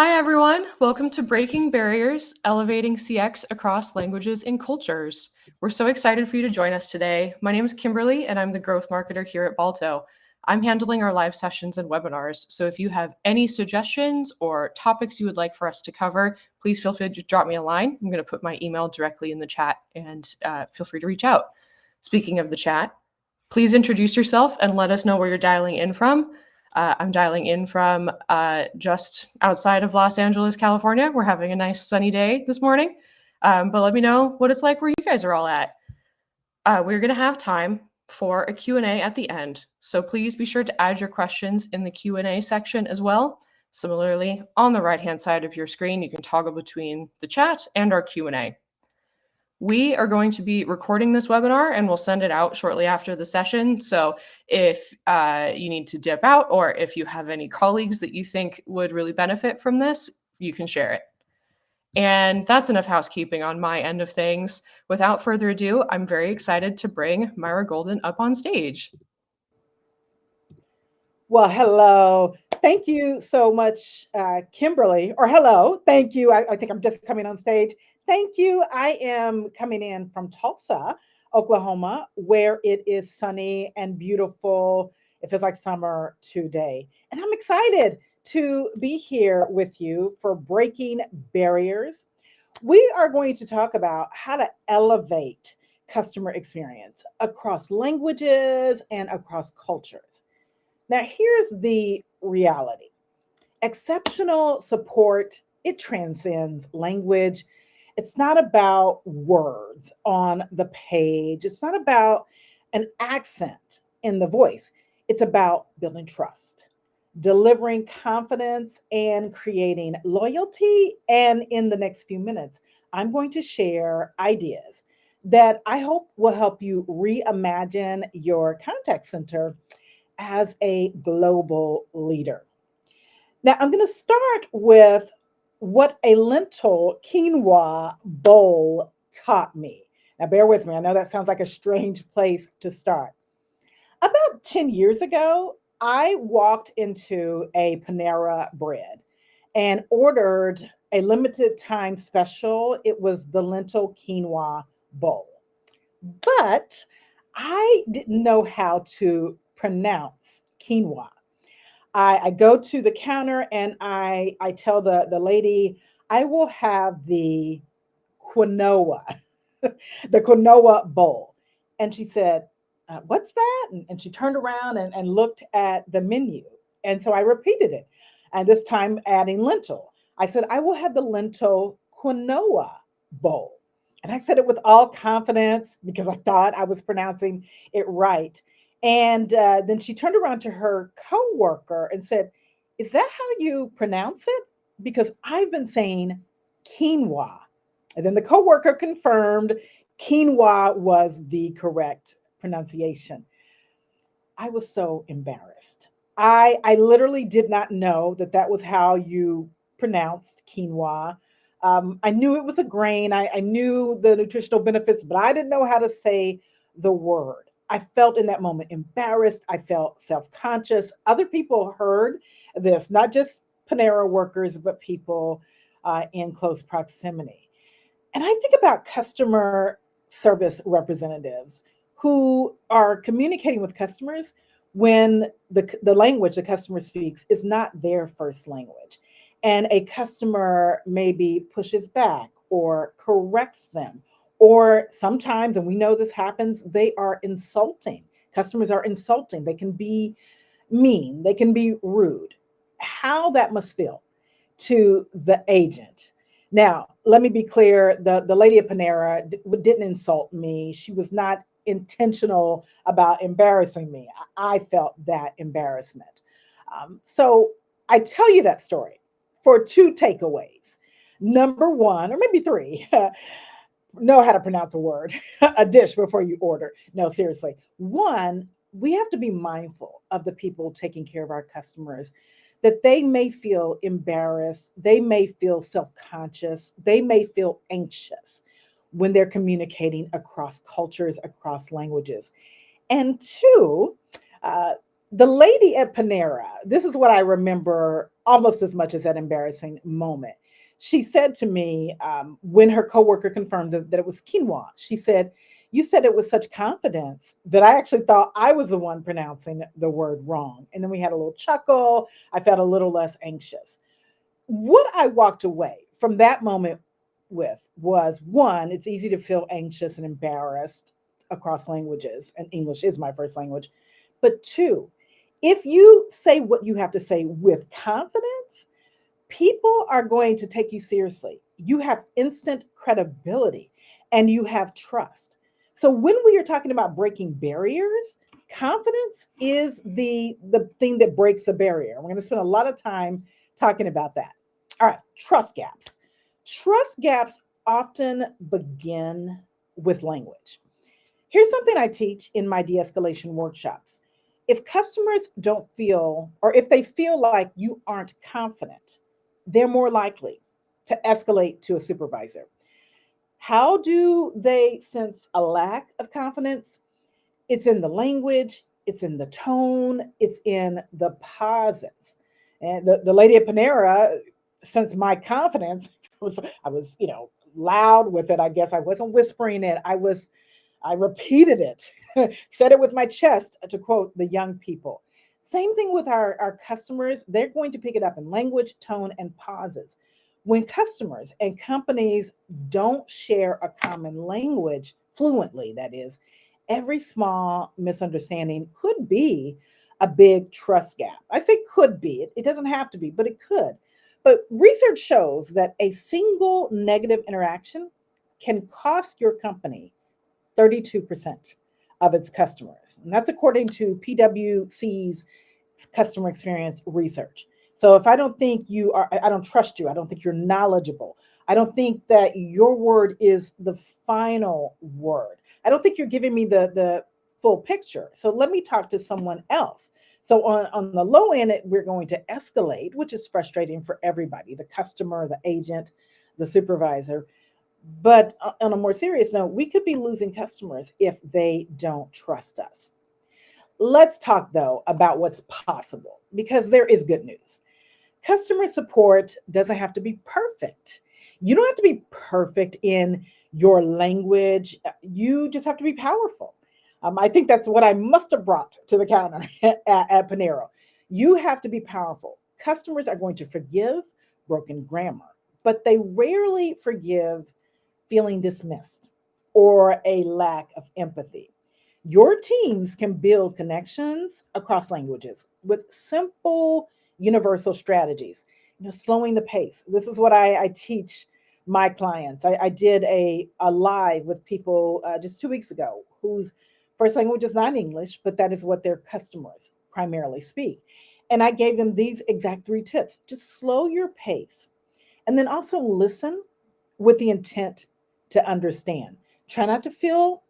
Hi, everyone. Welcome to Breaking Barriers, Elevating CX Across Languages and Cultures. We're so excited for you to join us today. My name is Kimberly, and I'm the growth marketer here at Balto. I'm handling our live sessions and webinars, so if you have any suggestions or topics you would like for us to cover, please feel free to drop me a line. I'm going to put my email directly in the chat, and feel free to reach out. Speaking of the chat, please introduce yourself and let us know where you're dialing in from. I'm dialing in from just outside of Los Angeles, California. We're having a nice sunny day this morning, but let me know what it's like where you guys are all at. We're going to have time for a Q&A at the end, so please be sure to add your questions in the Q&A section as well. Similarly, on the right-hand side of your screen, you can toggle between the chat and our Q&A. We are going to be recording this webinar and we'll send it out shortly after the session. So if you need to dip out or if you have any colleagues that you think would really benefit from this, you can share it. And that's enough housekeeping on my end of things. Without further ado, I'm very excited to bring Myra Golden up on stage. Well, hello. Thank you so much, Kimberly. Or hello. Thank you. I think I'm just coming on stage. Thank you. I am coming in from Tulsa, Oklahoma, where it is sunny and beautiful. It feels like summer today. And I'm excited to be here with you for Breaking Barriers. We are going to talk about how to elevate customer experience across languages and across cultures. Now, here's the reality. Exceptional support, it transcends language. It's not about words on the page. It's not about an accent in the voice. It's about building trust, delivering confidence, and creating loyalty. And in the next few minutes, I'm going to share ideas that I hope will help you reimagine your contact center as a global leader. Now, I'm going to start with what a lentil quinoa bowl taught me. Now, bear with me. I know that sounds like a strange place to start. About 10 years ago, I walked into a Panera Bread and ordered a limited time special. It was the lentil quinoa bowl. But I didn't know how to pronounce quinoa. I go to the counter and I tell the lady, I will have the quinoa, the quinoa bowl. And she said, what's that? And she turned around and looked at the menu. And so I repeated it. And this time adding lentil. I said, I will have the lentil quinoa bowl. And I said it with all confidence because I thought I was pronouncing it right. And then she turned around to her coworker and said, is that how you pronounce it? Because I've been saying quinoa. And then the coworker confirmed quinoa was the correct pronunciation. I was so embarrassed. I literally did not know that that was how you pronounced quinoa. I knew it was a grain. I knew the nutritional benefits, but I didn't know how to say the word. I felt in that moment embarrassed. I felt self conscious. Other people heard this, not just Panera workers, but people in close proximity. And I think about customer service representatives who are communicating with customers when the language the customer speaks is not their first language. And a customer maybe pushes back or corrects them. Or sometimes, and we know this happens, they are insulting. Customers are insulting. They can be mean, they can be rude. How that must feel to the agent. Now, let me be clear, the lady at Panera didn't insult me. She was not intentional about embarrassing me. I felt that embarrassment. So I tell you that story for two takeaways. Number one, or maybe three, know how to pronounce a word, a dish before you order. No, seriously. One, we have to be mindful of the people taking care of our customers, that they may feel embarrassed, they may feel self conscious, they may feel anxious when they're communicating across cultures, across languages. And two, uh, The lady at Panera, this is what I remember almost as much as that embarrassing moment. She said to me when her coworker confirmed that it was quinoa, she said, "You said it with such confidence that I actually thought I was the one pronouncing the word wrong." And then we had a little chuckle. I felt a little less anxious. What I walked away from that moment with was one, it's easy to feel anxious and embarrassed across languages, and English is my first language. But two, if you say what you have to say with confidence, people are going to take you seriously. You have instant credibility and you have trust. So when we are talking about breaking barriers, confidence is the thing that breaks the barrier. We're going to spend a lot of time talking about that. All right, trust gaps. Trust gaps often begin with language. Here's something I teach in my de-escalation workshops. If customers don't feel, or if they feel like you aren't confident, they're more likely to escalate to a supervisor. How do they sense a lack of confidence? It's in the language, it's in the tone, it's in the pauses. And the lady at Panera, since my confidence I was loud with it. I guess I wasn't whispering it. I repeated it, said it with my chest, to quote the young people. Same thing with our customers. They're going to pick it up in language, tone, and pauses. When customers and companies don't share a common language fluently, that is, every small misunderstanding could be a big trust gap. I say could be, it doesn't have to be, but it could. But research shows that a single negative interaction can cost your company 32% of its customers. And that's according to PwC's customer experience research. So if I don't think you are, I don't trust you, I don't think you're knowledgeable, I don't think that your word is the final word, I don't think you're giving me the full picture. So let me talk to someone else. So on the low end, we're going to escalate, which is frustrating for everybody, the customer, the agent, the supervisor. But on a more serious note, we could be losing customers if they don't trust us. Let's talk though about what's possible because there is good news. Customer support doesn't have to be perfect. You don't have to be perfect in your language. You just have to be powerful. I think that's what I must have brought to the counter at Panero. You have to be powerful. Customers are going to forgive broken grammar, but they rarely forgive feeling dismissed or a lack of empathy. Your teams can build connections across languages with simple universal strategies. Slowing the pace. This is what I teach my clients. I did a live with people just 2 weeks ago whose first language is not English, but that is what their customers primarily speak. And I gave them these exact 3 tips. Just slow your pace and then also listen with the intent to understand. Try not to feel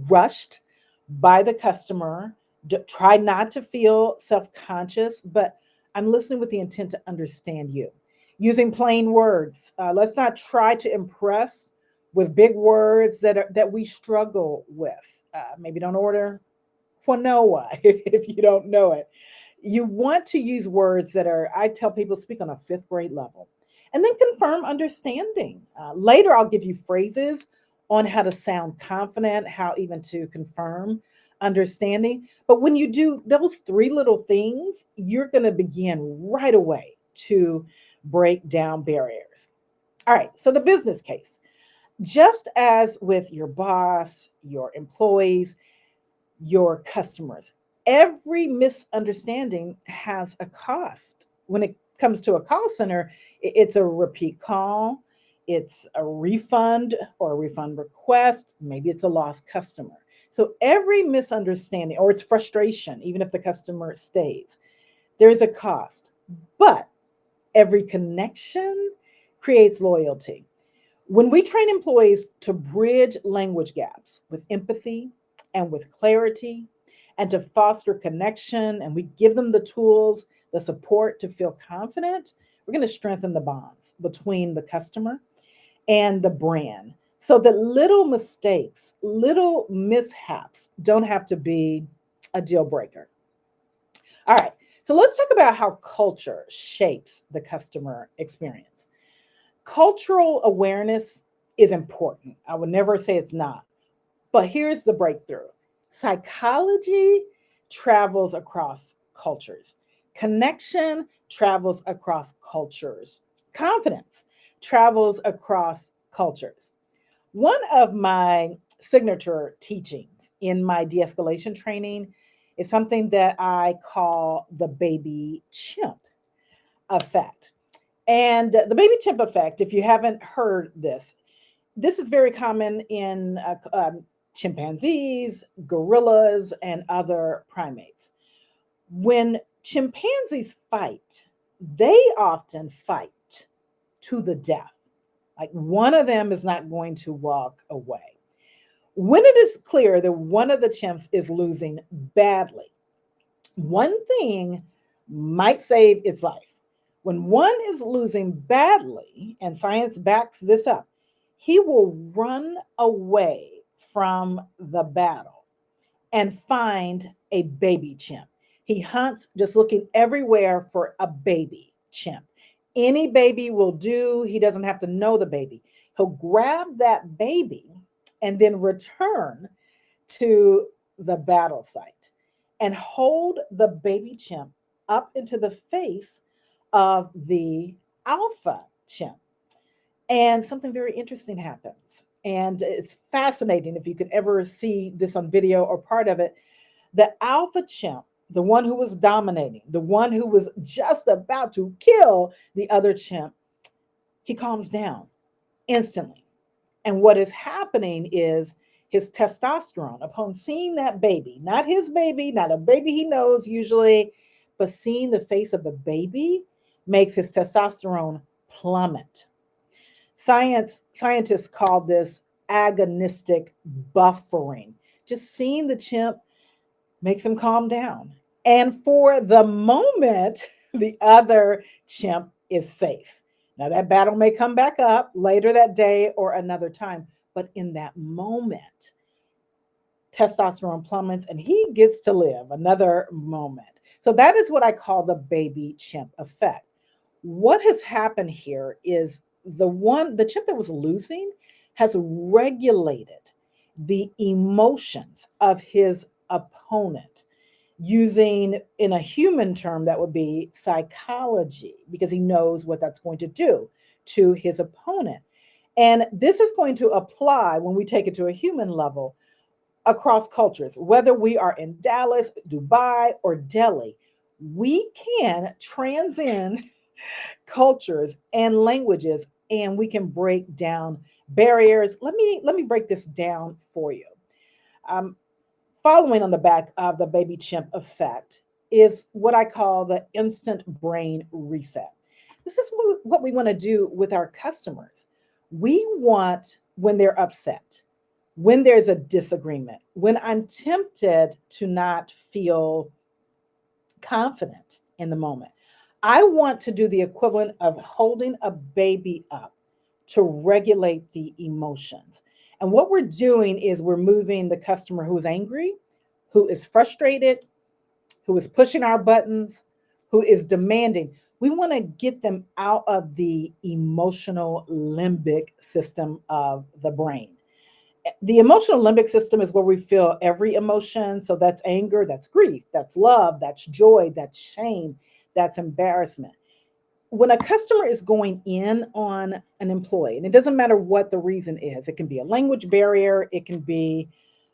rushed by the customer. Try not to feel self conscious, but I'm listening with the intent to understand you. Using plain words. Let's not try to impress with big words that we struggle with. Maybe don't order quinoa if you don't know it. You want to use words that are, I tell people, speak on a fifth grade level. And then confirm understanding. Later, I'll give you phrases on how to sound confident, how even to confirm understanding. But when you do those 3 little things, you're going to begin right away to break down barriers. All right, so the business case. Just as with your boss, your employees, your customers. Every misunderstanding has a cost. When it comes to a call center, it's a repeat call, it's a refund or a refund request, maybe it's a lost customer. So every misunderstanding or it's frustration, even if the customer stays, there's a cost. But every connection creates loyalty. When we train employees to bridge language gaps with empathy and with clarity and to foster connection, and we give them the tools, the support to feel confident, we're going to strengthen the bonds between the customer and the brand so that little mistakes, little mishaps don't have to be a deal breaker. All right. So let's talk about how culture shapes the customer experience. Cultural awareness is important. I would never say it's not. But here's the breakthrough: psychology travels across cultures, connection travels across cultures, confidence travels across cultures. One of my signature teachings in my de escalation training is something that I call the baby chimp effect. And the baby chimp effect, if you haven't heard this, this is very common in chimpanzees, gorillas, and other primates. When chimpanzees fight, they often fight to the death. Like one of them is not going to walk away. When it is clear that one of the chimps is losing badly, one thing might save its life. When one is losing badly, and science backs this up, he will run away from the battle and find a baby chimp. He hunts just looking everywhere for a baby chimp. Any baby will do. He doesn't have to know the baby. He'll grab that baby and then return to the battle site and hold the baby chimp up into the face of the alpha chimp. And something very interesting happens. And it's fascinating if you could ever see this on video or part of it. The alpha chimp, the one who was dominating, the one who was just about to kill the other chimp, he calms down instantly. And what is happening is his testosterone, upon seeing that baby, not his baby, not a baby he knows usually, but seeing the face of the baby makes his testosterone plummet. Scientists call this agonistic buffering. Just seeing the chimp makes him calm down. And for the moment, the other chimp is safe. Now, that battle may come back up later that day or another time, but in that moment, testosterone plummets and he gets to live another moment. So, that is what I call the baby chimp effect. What has happened here is the chimp that was losing has regulated the emotions of his opponent using, in a human term, that would be psychology, because he knows what that's going to do to his opponent. And this is going to apply when we take it to a human level across cultures, whether we are in Dallas, Dubai, or Delhi. We can transcend cultures and languages, and we can break down barriers. Let me break this down for you. Um, Following on the back of the baby chimp effect is what I call the instant brain reset. This is what we want to do with our customers. We want, when they're upset, when there's a disagreement, when I'm tempted to not feel confident in the moment, I want to do the equivalent of holding a baby up to regulate the emotions. And what we're doing is we're moving the customer who is angry, who is frustrated, who is pushing our buttons, who is demanding. We want to get them out of the emotional limbic system of the brain. The emotional limbic system is where we feel every emotion. So that's anger, that's grief, that's love, that's joy, that's shame, that's embarrassment. When a customer is going in on an employee, and it doesn't matter what the reason is, it can be a language barrier, it can be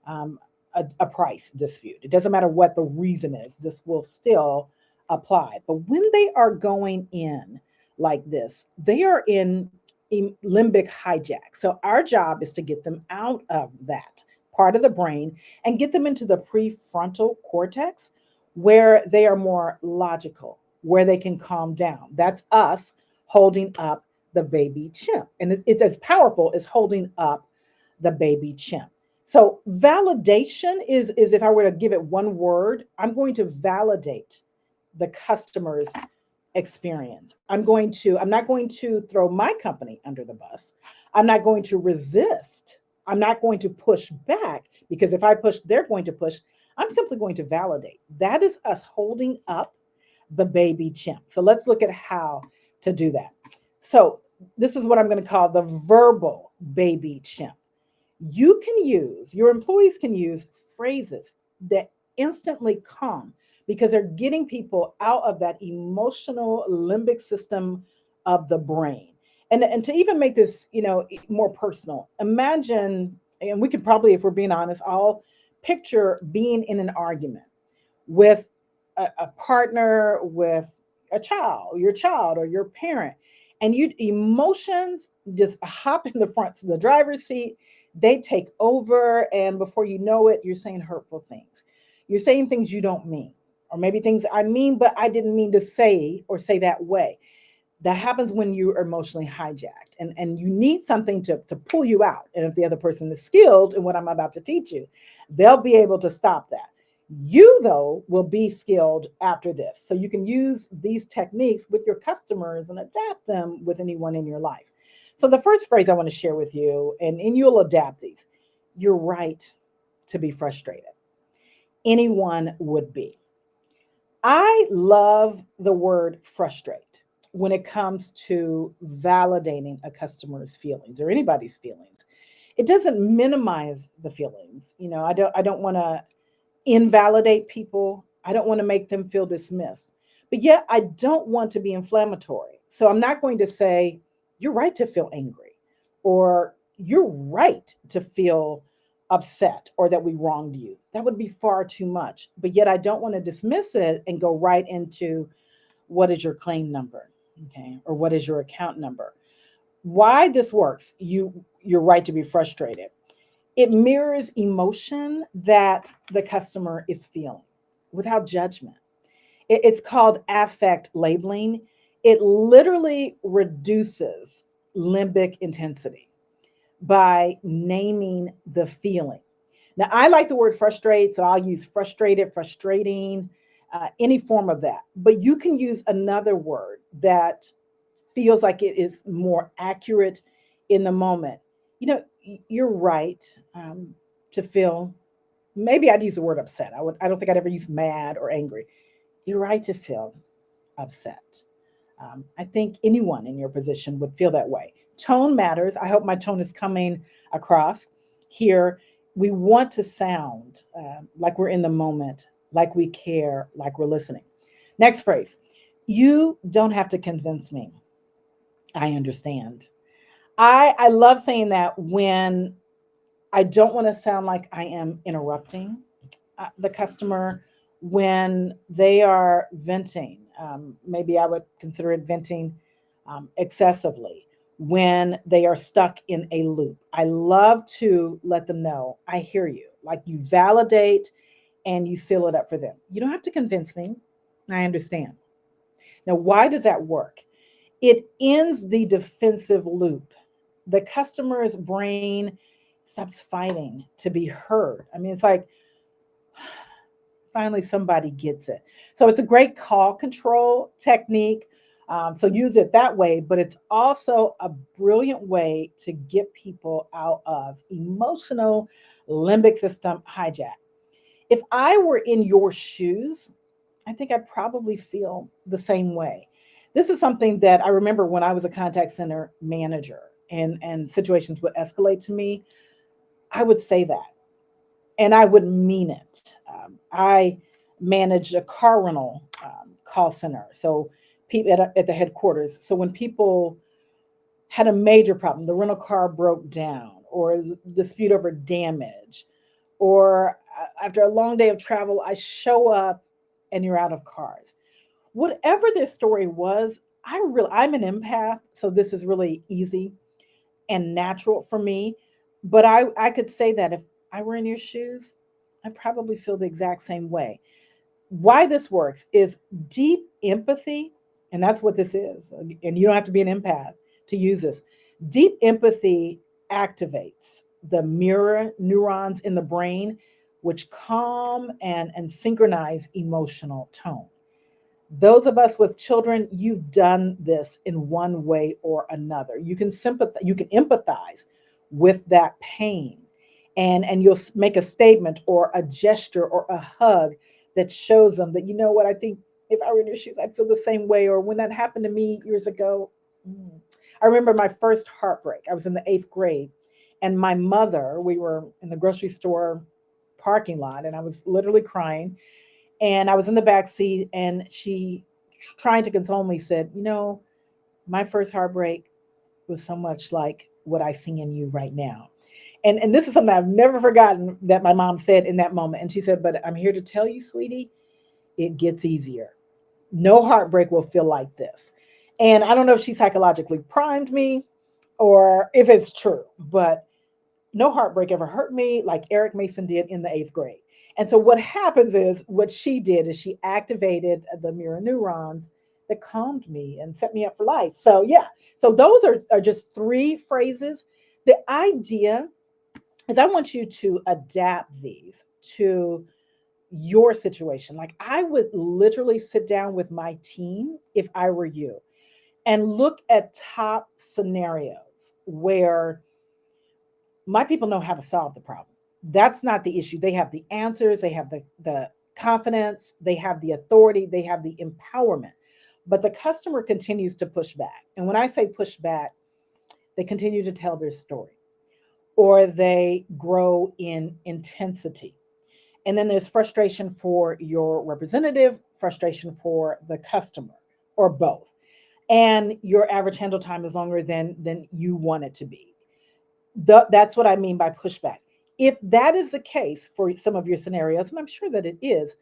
um, a price dispute. It doesn't matter what the reason is, this will still apply. But when they are going in like this, they are in limbic hijack. So our job is to get them out of that part of the brain and get them into the prefrontal cortex, where they are more logical, where they can calm down. That's us holding up the baby chimp. And it's as powerful as holding up the baby chimp. So validation is if I were to give it one word, I'm going to validate the customer's experience. I'm not going to throw my company under the bus. I'm not going to resist. I'm not going to push back, because if I push, they're going to push. I'm simply going to validate. That is us holding up the baby chimp. So let's look at how to do that. So this is what I'm going to call the verbal baby chimp. Your employees can use phrases that instantly calm because they're getting people out of that emotional limbic system of the brain. And to even make this, more personal, imagine, and we could probably, if we're being honest, all picture being in an argument with a partner, with your child or your parent, and you emotions just hop in the front, so the driver's seat, they take over, and before you know it, you're saying hurtful things. You're saying things you don't mean, or maybe things I mean, but I didn't mean to say or say that way. That happens when you are emotionally hijacked, and you need something to pull you out. And if the other person is skilled in what I'm about to teach you, they'll be able to stop that. You, though, will be skilled after this. So you can use these techniques with your customers and adapt them with anyone in your life. So the first phrase I want to share with you, and you'll adapt these: you're right to be frustrated. Anyone would be. I love the word frustrate when it comes to validating a customer's feelings or anybody's feelings. It doesn't minimize the feelings. I don't want to invalidate people. I don't want to make them feel dismissed. But yet I don't want to be inflammatory. So I'm not going to say, you're right to feel angry, or you're right to feel upset, or that we wronged you. That would be far too much. But yet I don't want to dismiss it and go right into, what is your claim number? Okay. Or what is your account number? Why this works, you're right to be frustrated. It mirrors emotion that the customer is feeling without judgment. It's called affect labeling. It literally reduces limbic intensity by naming the feeling. Now, I like the word frustrate, so I'll use frustrated, frustrating, any form of that. But you can use another word that feels like it is more accurate in the moment. You're right, to feel. Maybe I'd use the word upset. I don't think I'd ever use mad or angry. You're right to feel upset. I think anyone in your position would feel that way. Tone matters. I hope my tone is coming across here. We want to sound like we're in the moment, like we care, like we're listening. Next phrase: you don't have to convince me. I understand. I love saying that when I don't want to sound like I am interrupting the customer when they are venting. Maybe I would consider it venting excessively, when they are stuck in a loop. I love to let them know, I hear you. Like, you validate and you seal it up for them. You don't have to convince me. I understand. Now, why does that work? It ends the defensive loop. The customer's brain stops fighting to be heard. I mean, it's like, finally somebody gets it. So it's a great call control technique. So use it that way, but it's also a brilliant way to get people out of emotional limbic system hijack. If I were in your shoes, I think I'd probably feel the same way. This is something that I remember when I was a contact center manager, and situations would escalate to me. I would say that, and I would mean it. I managed a car rental call center, so people at the headquarters. So when people had a major problem, the rental car broke down, or dispute over damage, or after a long day of travel, I show up and you're out of cars. Whatever this story was, I'm an empath, so this is really easy and natural for me. But I could say that if I were in your shoes, I probably feel the exact same way. Why this works is deep empathy, and that's what this is. And you don't have to be an empath to use this. Deep empathy activates the mirror neurons in the brain, which calm and synchronize emotional tone. Those of us with children, you've done this in one way or another. You can sympathize, you can empathize with that pain. and you'll make a statement or a gesture or a hug that shows them that, you know what, I think if I were in your shoes, I'd feel the same way. Or when that happened to me years ago, mm. I remember my first heartbreak. I was in the 8th grade, and my mother, we were in the grocery store parking lot, and I was literally crying. And I was in the back seat, and she, trying to console me, said, you know, my first heartbreak was so much like what I see in you right now. And this is something I've never forgotten that my mom said in that moment. And she said, but I'm here to tell you, sweetie, it gets easier. No heartbreak will feel like this. And I don't know if she psychologically primed me or if it's true, but no heartbreak ever hurt me like Eric Mason did in the 8th grade. And so what happens is, what she did is she activated the mirror neurons that calmed me and set me up for life. So yeah, so those are just 3 phrases. The idea is I want you to adapt these to your situation. Like, I would literally sit down with my team if I were you and look at top scenarios where my people know how to solve the problem. That's not the issue. They have the answers, they have the confidence, they have the authority, they have the empowerment. But the customer continues to push back. And when I say push back, they continue to tell their story, or they grow in intensity. And then there's frustration for your representative, frustration for the customer, or both. And your average handle time is longer than you want it to be. That's what I mean by pushback. If that is the case for some of your scenarios, and I'm sure that it is,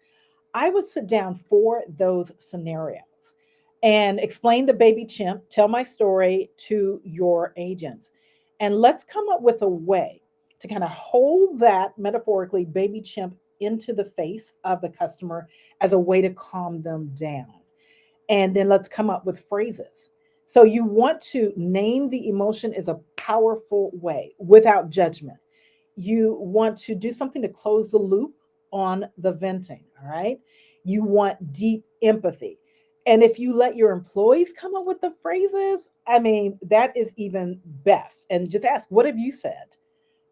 I would sit down for those scenarios and explain the baby chimp, tell my story to your agents. And let's come up with a way to kind of hold that metaphorically baby chimp into the face of the customer as a way to calm them down. And then let's come up with phrases. So you want to name the emotion is a powerful way without judgment. You want to do something to close the loop on the venting, all right? You want deep empathy. And if you let your employees come up with the phrases, I mean, that is even best. And just ask, what have you said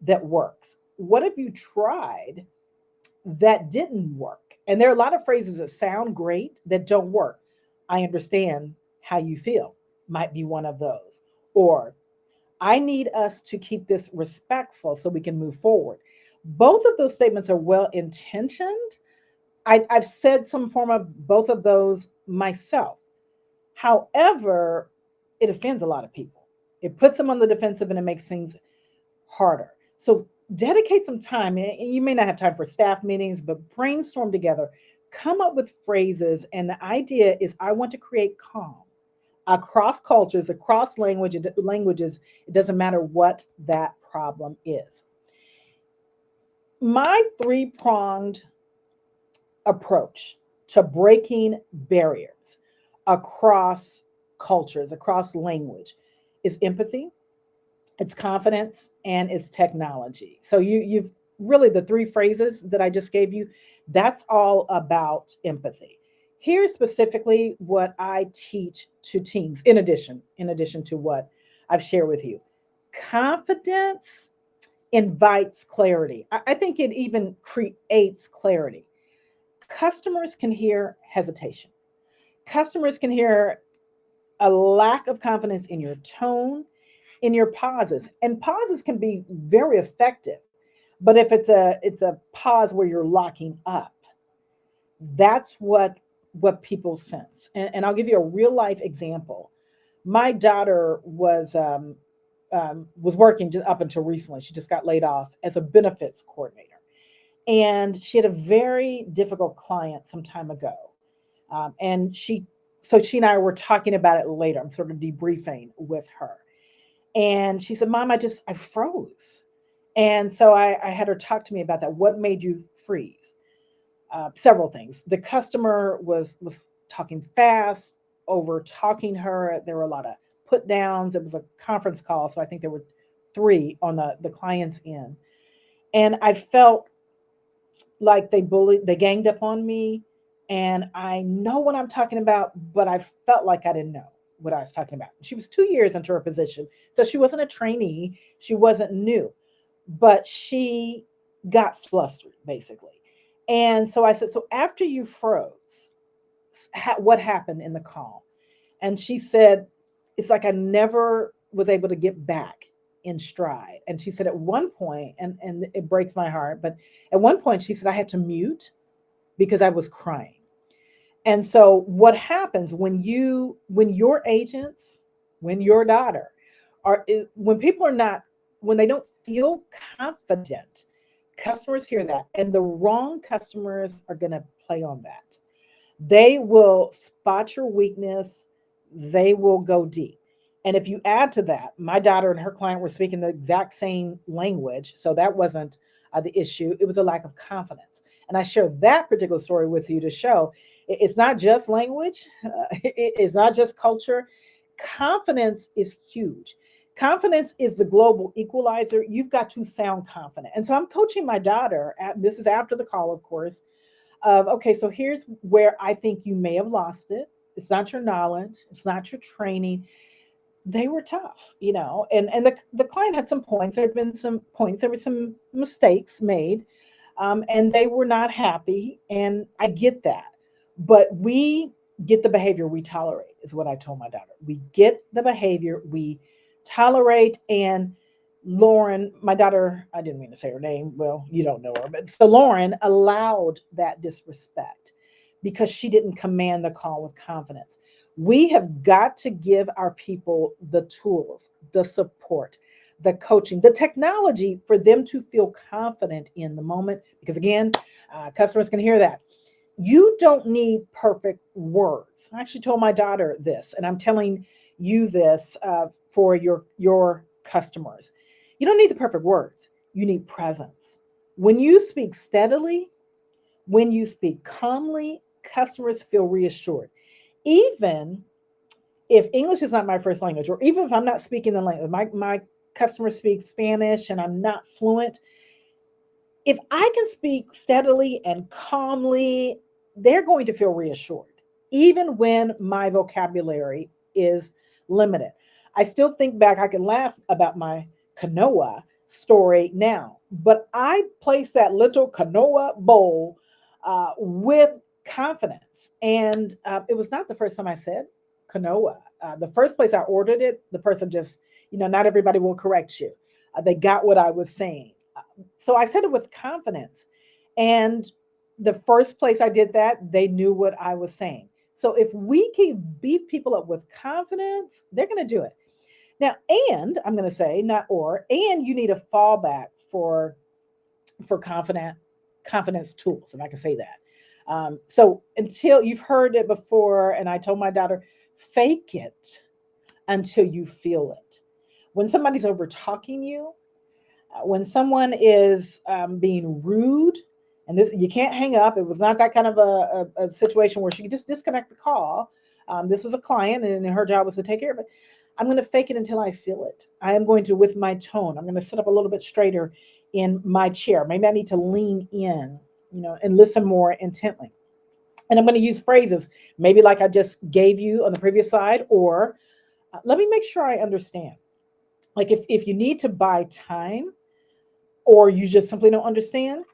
that works? What have you tried that didn't work? And there are a lot of phrases that sound great that don't work. I understand how you feel, might be one of those. Or, I need us to keep this respectful so we can move forward. Both of those statements are well intentioned. I've said some form of both of those myself. However, it offends a lot of people. It puts them on the defensive and it makes things harder. So dedicate some time. And you may not have time for staff meetings, but brainstorm together. Come up with phrases. And the idea is, I want to create calm across cultures, across languages. It doesn't matter what that problem is. My 3-pronged approach to breaking barriers across cultures, across language, is empathy, it's confidence, and it's technology. So you've really, the 3 phrases that I just gave you, that's all about empathy. Here's specifically what I teach to teams in addition to what I've shared with you. Confidence invites clarity. I think it even creates clarity. Customers can hear hesitation. Customers can hear a lack of confidence in your tone, in your pauses. And pauses can be very effective. But if it's a pause where you're locking up, that's what people sense. And I'll give you a real life example. My daughter was working just up until recently. She just got laid off as a benefits coordinator, and she had a very difficult client some time ago. And she and I were talking about it later. I'm sort of debriefing with her, and she said, "Mom, I froze." And so I had her talk to me about that. What made you freeze? Several things. The customer was talking fast, over talking her. There were a lot of put downs. It was a conference call, so I think there were 3 on the client's end. And I felt like they ganged up on me. And I know what I'm talking about, but I felt like I didn't know what I was talking about. She was 2 years into her position, so she wasn't a trainee, she wasn't new. but she got flustered basically. And so I said, so after you froze, what happened in the call? And she said, it's like I never was able to get back in stride. And she said at one point, and it breaks my heart, but at one point she said I had to mute because I was crying. And so what happens when your agents, when your daughter when people are not, when they don't feel confident, customers hear that, and the wrong customers are going to play on that. They will spot your weakness, they will go deep. And if you add to that, my daughter and her client were speaking the exact same language, so that wasn't the issue. It was a lack of confidence. And I share that particular story with you to show it's not just language, it's not just culture. Confidence is huge. Confidence is the global equalizer. You've got to sound confident. And so I'm coaching my daughter, this is after the call, of course, of okay, so here's where I think you may have lost it. It's not your knowledge, it's not your training. They were tough, and the client had some points. There had been some points, there were some mistakes made, and they were not happy. And I get that. But we get the behavior we tolerate, is what I told my daughter. We get the behavior we tolerate. And Lauren, my daughter, I didn't mean to say her name. Well, you don't know her, but so Lauren allowed that disrespect because she didn't command the call with confidence. We have got to give our people the tools, the support, the coaching, the technology for them to feel confident in the moment. Because again, customers can hear that. You don't need perfect words. I actually told my daughter this, and I'm telling you this for your customers. You don't need the perfect words. You need presence. When you speak steadily, when you speak calmly, customers feel reassured. Even if English is not my first language, or even if I'm not speaking the language, my customer speaks Spanish and I'm not fluent. If I can speak steadily and calmly, they're going to feel reassured, even when my vocabulary is limited. I still think back, I can laugh about my quinoa story now, but I placed that little quinoa bowl with confidence. And it was not the first time I said quinoa. The first place I ordered it, the person just, not everybody will correct you. They got what I was saying. So I said it with confidence. And the first place I did that, they knew what I was saying. So if we can beef people up with confidence, they're going to do it. Now, and I'm going to say, not or, and you need a fallback for confidence tools, if I can say that. So until you've heard it before, and I told my daughter, fake it until you feel it. When somebody's over talking you, when someone is being rude, and this, you can't hang up. It was not that kind of a situation where she could just disconnect the call. This was a client, and her job was to take care of it. I'm going to fake it until I feel it. I am going to, with my tone, I'm going to sit up a little bit straighter in my chair. Maybe I need to lean in, and listen more intently. And I'm going to use phrases, maybe like I just gave you on the previous slide, or let me make sure I understand. Like if you need to buy time, or you just simply don't understand,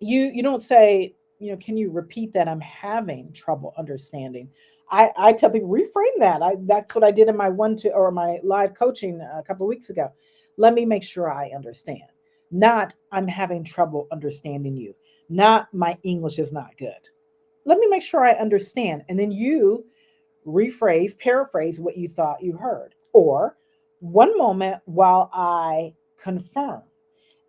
you don't say, can you repeat that? I'm having trouble understanding. I tell people, reframe that. That's what I did in my my live coaching a couple of weeks ago. Let me make sure I understand. Not I'm having trouble understanding you. Not my English is not good. Let me make sure I understand. And then you rephrase, paraphrase what you thought you heard. Or one moment while I confirm.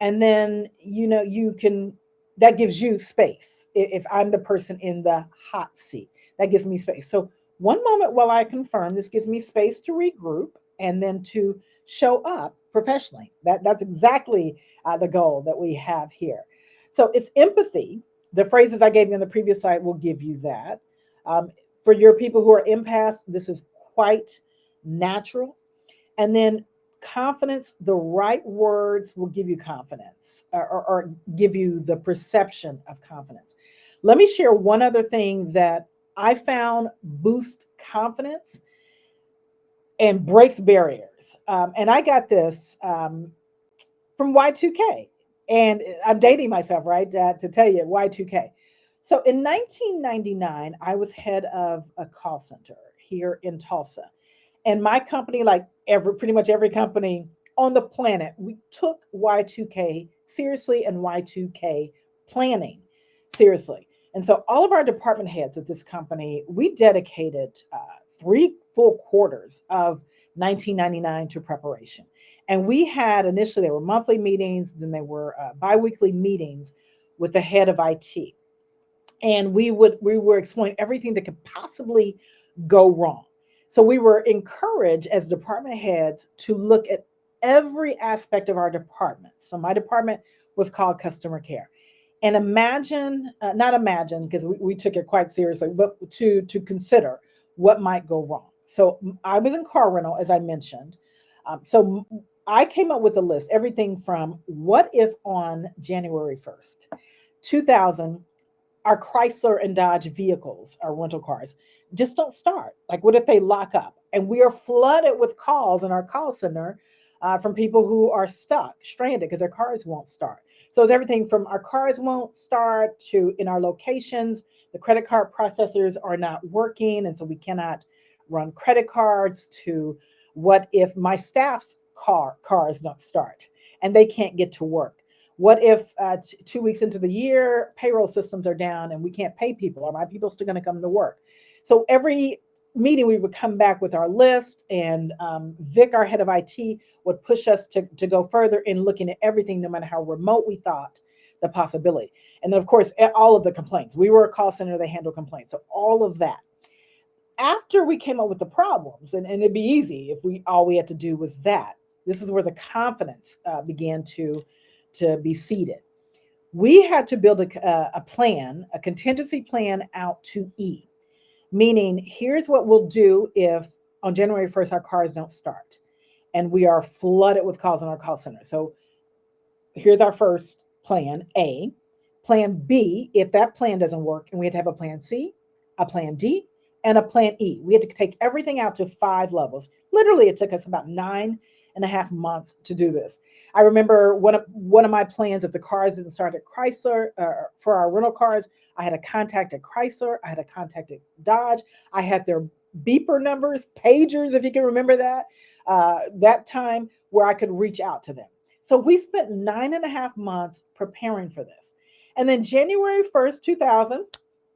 And then, you can, that gives you space. If I'm the person in the hot seat, that gives me space. So one moment while I confirm, this gives me space to regroup and then to show up professionally. That's exactly the goal that we have here. So it's empathy. The phrases I gave you on the previous slide will give you that. For your people who are empaths, this is quite natural. And then confidence, the right words will give you confidence, or give you the perception of confidence. Let me share one other thing that I found boosts confidence and breaks barriers. And I got this from Y2K. And I'm dating myself, right, to tell you Y2K. So in 1999, I was head of a call center here in Tulsa. And my company, like pretty much every company on the planet, we took Y2K seriously and Y2K planning seriously. And so all of our department heads at this company, we dedicated 3 full quarters of 1999 to preparation. And we had initially, there were monthly meetings, then there were biweekly meetings with the head of IT. And we were exploring everything that could possibly go wrong. So we were encouraged as department heads to look at every aspect of our department. So my department was called customer care. And imagine, not imagine, because we took it quite seriously, but to consider what might go wrong. So I was in car rental, as I mentioned. I came up with a list, everything from what if on January 1st, 2000, our Chrysler and Dodge vehicles, our rental cars, just don't start. Like, what if they lock up? And we are flooded with calls in our call center from people who are stuck, stranded because their cars won't start. So it's everything from our cars won't start to in our locations, the credit card processors are not working. And so we cannot run credit cards to what if my staff's cars don't start and they can't get to work? What if 2 weeks into the year, payroll systems are down and we can't pay people? Are my people still going to come to work? So every meeting, we would come back with our list, and Vic, our head of IT, would push us to go further in looking at everything, no matter how remote we thought the possibility. And then, of course, all of the complaints. We were a call center that handled complaints. So all of that. After we came up with the problems, and it'd be easy if all we had to do was that. This is where the confidence began to be seated. We had to build a plan, a contingency plan out to E, meaning here's what we'll do if on January 1st our cars don't start and we are flooded with calls in our call center. So here's our first plan A. Plan B, if that plan doesn't work, and we had to have a plan C, a plan D, and a plan E. We had to take everything out to 5 levels. Literally, it took us about 9.5 months to do this. I remember one of my plans, if the cars didn't start at Chrysler for our rental cars, I had a contact at Chrysler, I had a contact at Dodge, I had their beeper numbers, pagers, if you can remember that time where I could reach out to them. So we spent 9.5 months preparing for this. And then January 1st, 2000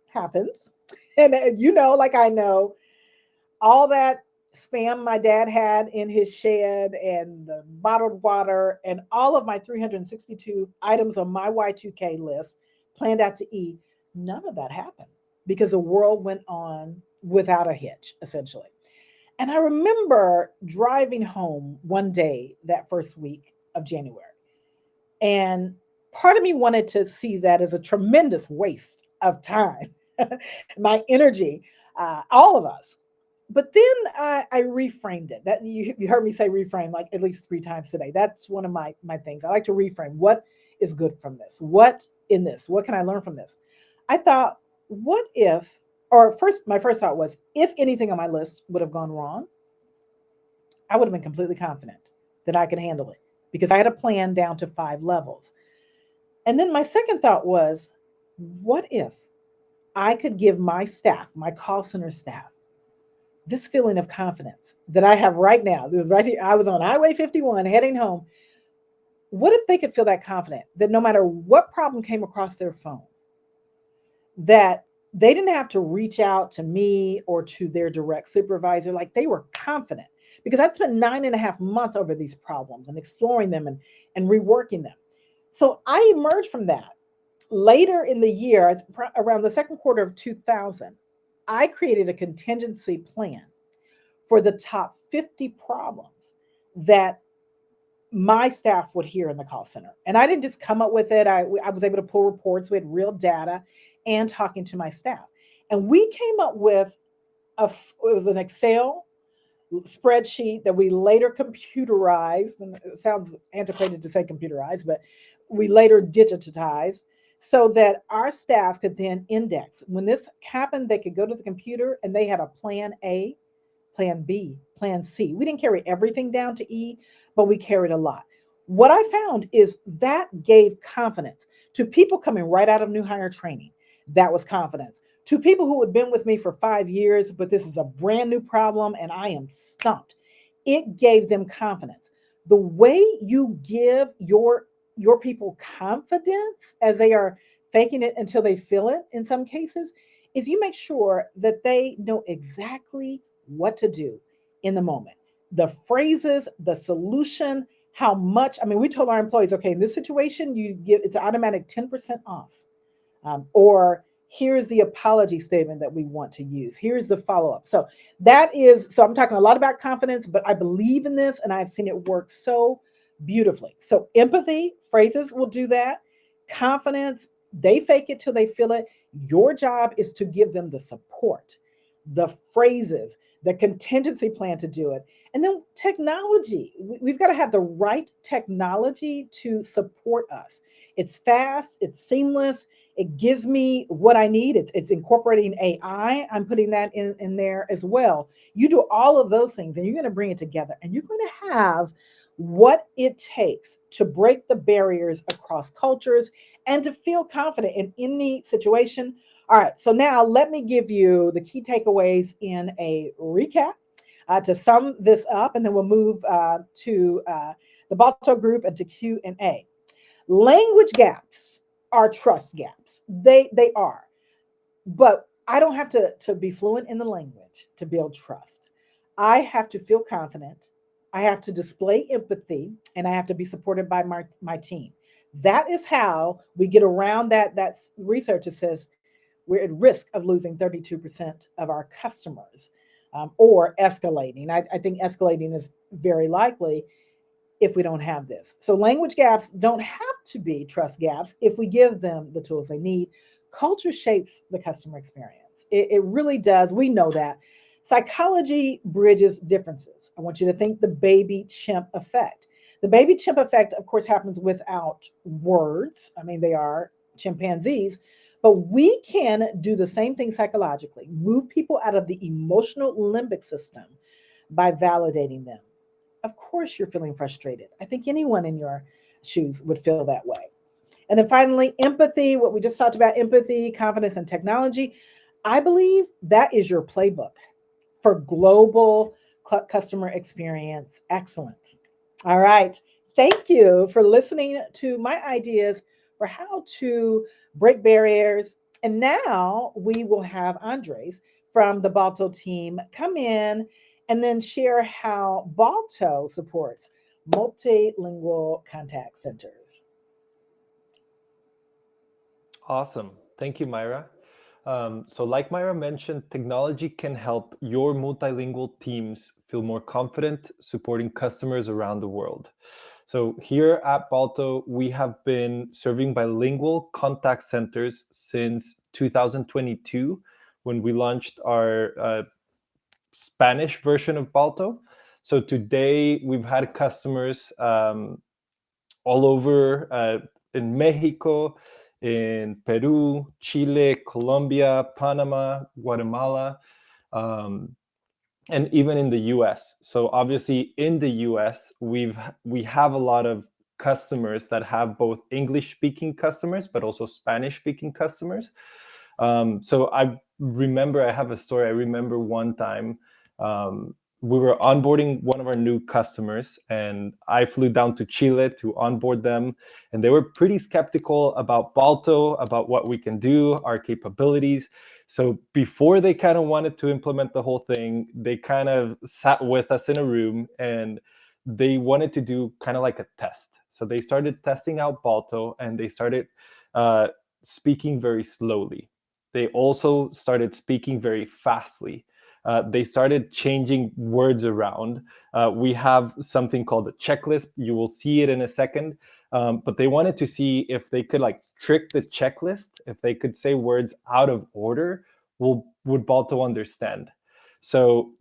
happens. And like I know, all that spam my dad had in his shed and the bottled water and all of my 362 items on my Y2K list planned out to E, none of that happened because the world went on without a hitch, essentially. And I remember driving home one day that first week of January. And part of me wanted to see that as a tremendous waste of time, my energy, all of us. But then I reframed it. That you heard me say reframe like at least 3 times today. That's one of my things. I like to reframe. What is good from this? What in this? What can I learn from this? I thought, what if, or my first thought was, if anything on my list would have gone wrong, I would have been completely confident that I could handle it because I had a plan down to 5 levels. And then my second thought was, what if I could give my staff, my call center staff, this feeling of confidence that I have right now? This is right here. I was on Highway 51 heading home. What if they could feel that confident that no matter what problem came across their phone, that they didn't have to reach out to me or to their direct supervisor, like they were confident? Because I'd spent 9.5 months over these problems and exploring them and reworking them. So I emerged from that. Later in the year, around the second quarter of 2000, I created a contingency plan for the top 50 problems that my staff would hear in the call center. And I didn't just come up with it. I was able to pull reports with real data and talking to my staff. And we came up with it was an Excel spreadsheet that we later computerized. And it sounds antiquated to say computerized, but we later digitized so that our staff could then index. When this happened, they could go to the computer and they had a plan A, plan B, plan C. We didn't carry everything down to E, but we carried a lot. What I found is that gave confidence to people coming right out of new hire training. That was confidence. To people who had been with me for 5 years, but this is a brand new problem and I am stumped. It gave them confidence. The way you give your people confidence as they are faking it until they feel it in some cases is you make sure that they know exactly what to do in the moment. The phrases, the solution, how much. I mean, we told our employees, okay, in this situation, you give it's automatic 10% off. Or here's the apology statement that we want to use. Here's the follow up. So so I'm talking a lot about confidence, but I believe in this and I've seen it work so beautifully. So empathy, phrases will do that. Confidence, they fake it till they feel it. Your job is to give them the support, the phrases, the contingency plan to do it. And then technology. We've got to have the right technology to support us. It's fast, it's seamless, it gives me what I need. It's incorporating AI. I'm putting that in there as well. You do all of those things and you're going to bring it together and you're going to have what it takes to break the barriers across cultures and to feel confident in any situation. All right, so now let me give you the key takeaways in a recap to sum this up, and then we'll move to the Balto group and to Q&A. Language gaps are trust gaps. They are. But I don't have to be fluent in the language to build trust. I have to feel confident. I have to display empathy and I have to be supported by my team. That is how we get around that research that says we're at risk of losing 32% of our customers or escalating. I think escalating is very likely if we don't have this. So language gaps don't have to be trust gaps if we give them the tools they need. Culture shapes the customer experience. It really does. We know that. Psychology bridges differences. I want you to think the baby chimp effect. The baby chimp effect, of course, happens without words. I mean, they are chimpanzees, but we can do the same thing psychologically, move people out of the emotional limbic system by validating them. Of course, you're feeling frustrated. I think anyone in your shoes would feel that way. And then finally, empathy, what we just talked about, empathy, confidence, and technology. I believe that is your playbook for global customer experience excellence. All right. Thank you for listening to my ideas for how to break barriers. And now we will have Andres from the Balto team come in and then share how Balto supports multilingual contact centers. Awesome. Thank you, Myra. So like Myra mentioned, technology can help your multilingual teams feel more confident supporting customers around the world. So here at Balto, we have been serving bilingual contact centers since 2022 when we launched our Spanish version of Balto. So today we've had customers all over in Mexico, in Peru, Chile, Colombia, Panama, Guatemala, and even in the US. So obviously in the US, we have a lot of customers that have both English speaking customers, but also Spanish speaking customers. So I have a story. I remember one time we were onboarding one of our new customers and I flew down to Chile to onboard them. And they were pretty skeptical about Balto, about what we can do, our capabilities. So before they kind of wanted to implement the whole thing, they kind of sat with us in a room and they wanted to do kind of like a test. So they started testing out Balto and they started speaking very slowly. They also started speaking very fastly. They started changing words around. We have something called a checklist. You will see it in a second. But they wanted to see if they could like trick the checklist, if they could say words out of order, would Balto understand? So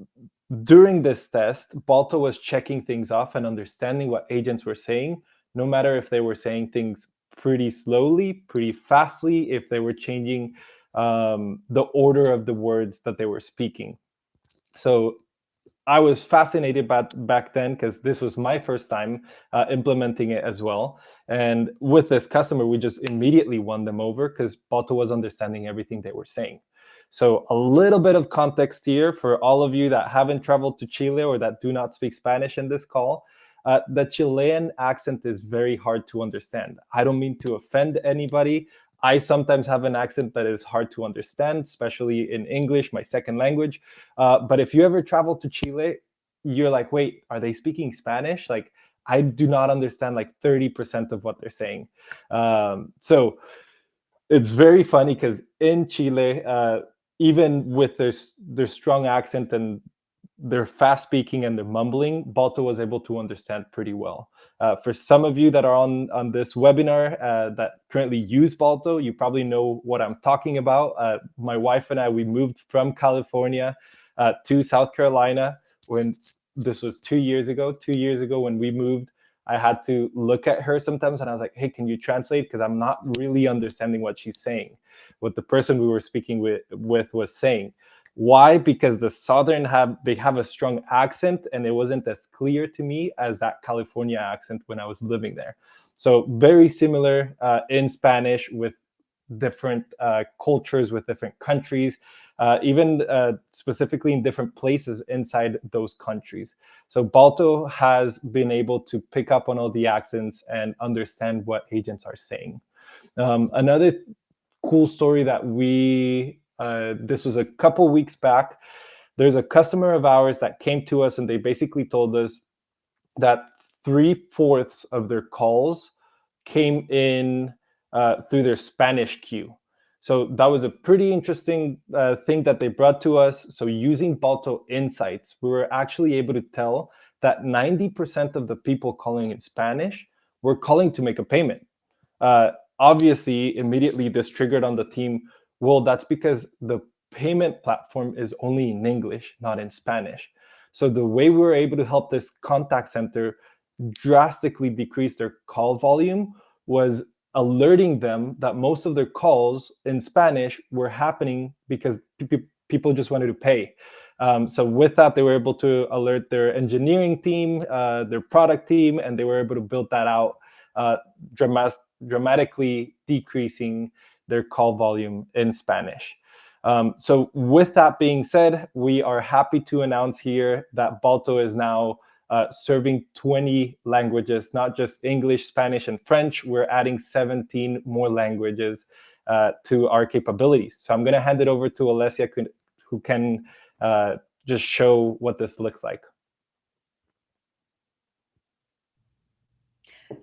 during this test, Balto was checking things off and understanding what agents were saying, no matter if they were saying things pretty slowly, pretty fastly, if they were changing the order of the words that they were speaking. So I was fascinated back then because this was my first time implementing it as well. And with this customer, we just immediately won them over because Balto was understanding everything they were saying. So a little bit of context here for all of you that haven't traveled to Chile or that do not speak Spanish in this call. The Chilean accent is very hard to understand. I don't mean to offend anybody. I sometimes have an accent that is hard to understand, especially in English, my second language. But if you ever travel to Chile, you're like, wait, are they speaking Spanish? Like, I do not understand like 30% of what they're saying. So it's very funny because in Chile, even with their strong accent and they're fast speaking and they're mumbling, Balto was able to understand pretty well. For some of you that are on this webinar that currently use Balto, you probably know what I'm talking about. My wife and I, we moved from California to South Carolina when this was 2 years ago. 2 years ago when we moved, I had to look at her sometimes and I was like, hey, can you translate? Because I'm not really understanding what she's saying, what the person we were speaking with was saying. Why? Because the Southern have a strong accent and it wasn't as clear to me as that California accent when I was living there. So very similar in Spanish with different cultures, with different countries, even specifically in different places inside those countries. So Balto has been able to pick up on all the accents and understand what agents are saying. Another cool story that this was a couple weeks back. There's a customer of ours that came to us and they basically told us that 3/4 of their calls came in through their Spanish queue. So that was a pretty interesting thing that they brought to us. So using Balto Insights, we were actually able to tell that 90% of the people calling in Spanish were calling to make a payment. Obviously, immediately this triggered on the team, well, that's because the payment platform is only in English, not in Spanish. So the way we were able to help this contact center drastically decrease their call volume was alerting them that most of their calls in Spanish were happening because people just wanted to pay. So with that, they were able to alert their engineering team, their product team, and they were able to build that out, dramatically decreasing their call volume in Spanish. So with that being said, we are happy to announce here that Balto is now serving 20 languages, not just English, Spanish, and French. We're adding 17 more languages to our capabilities. So I'm going to hand it over to Alessia, who can just show what this looks like.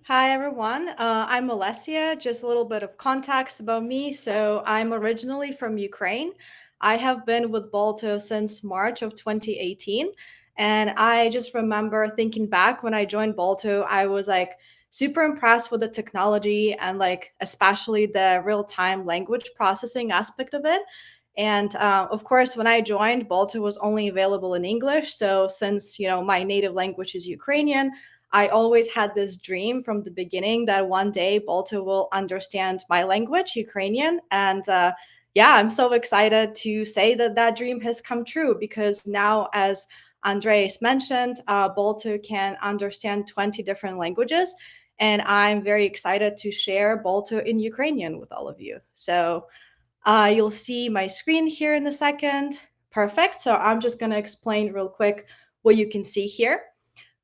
Hi, everyone. I'm Alessia. Just a little bit of context about me. So I'm originally from Ukraine. I have been with Balto since March of 2018. And I just remember thinking back when I joined Balto, I was like super impressed with the technology and like especially the real-time language processing aspect of it. And of course, when I joined, Balto was only available in English. So since, my native language is Ukrainian, I always had this dream from the beginning that one day Balto will understand my language, Ukrainian. And I'm so excited to say that that dream has come true because now, as Andres mentioned, Balto can understand 20 different languages. And I'm very excited to share Balto in Ukrainian with all of you. So you'll see my screen here in a second. Perfect. So I'm just going to explain real quick what you can see here.